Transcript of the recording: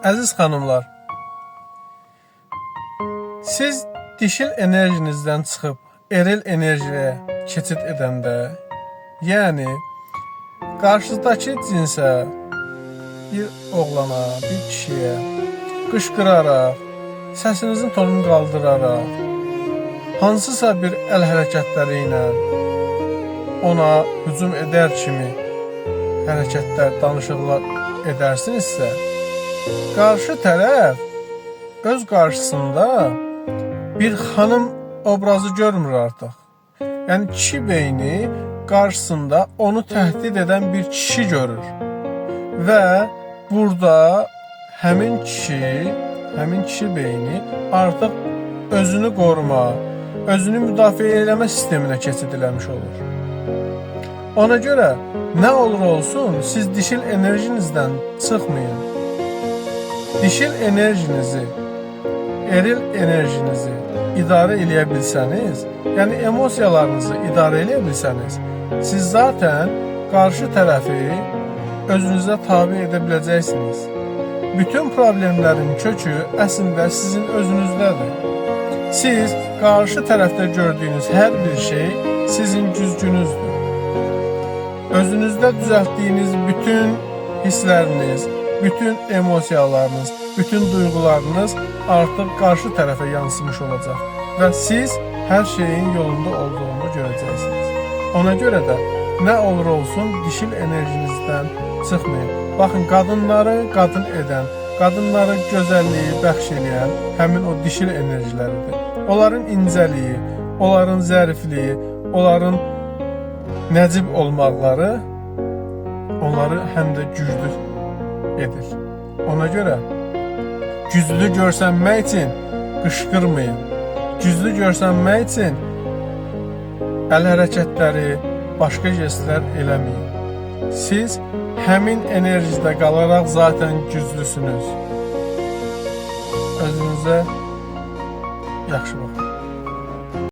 Əziz xanımlar, siz dişil enerjinizdən çıxıb eril enerjiyə keçid edəndə, yəni qarşıdakı cinsə, bir oğlana, bir kişiyə qışqıraraq, səsinizin tonunu qaldıraraq, hansısa bir əl hərəkətləri ilə ona hücum edər kimi hərəkətlər, danışıqlar edərsinizsə, qarşı tərəf öz qarşısında bir xanım obrazı görmür artıq. Yəni kişi beyni qarşısında onu təhdid edən bir kişi görür. Və burada həmin kişi beyni artıq özünü qoruma, özünü müdafiə eləmə sisteminə keçid eləmiş olur. Ona görə nə olur olsun, siz dişil enerjinizdən çıxmayın. Dişil enerjinizi, eril enerjinizi idarə eləyə bilsəniz, yəni emosiyalarınızı idarə eləyə bilsəniz, siz zaten qarşı tərəfi özünüzə tabi edə biləcəksiniz. Bütün problemlərin kökü əslində sizin özünüzdədir. Siz qarşı tərəfdə gördüyünüz hər bir şey sizin güzgünüzdür. Özünüzdə düzəltdiyiniz bütün hissləriniz, bütün emosiyalarınız, bütün duyğularınız artıq qarşı tərəfə yansımış olacaq və siz hər şeyin yolunda olduğunu görəcəksiniz. Ona görə də nə olur olsun dişil enerjinizdən çıxmayın. Baxın, qadınları qadın edən, qadınlara gözəlliyi bəxş edən həmin o dişil enerjiləridir. Onların incəliyi, onların zərifliyi, onların nəcib olmaqları onları həm də güclü edir. Ona görə güclü görsənmək üçün qışqırmayın. Güclü görsənmək üçün əl hərəkətləri, başqa jestlər eləməyin. Siz həmin enerjidə qalaraq zaten güclüsünüz. Özünüzə yaxşı baxın.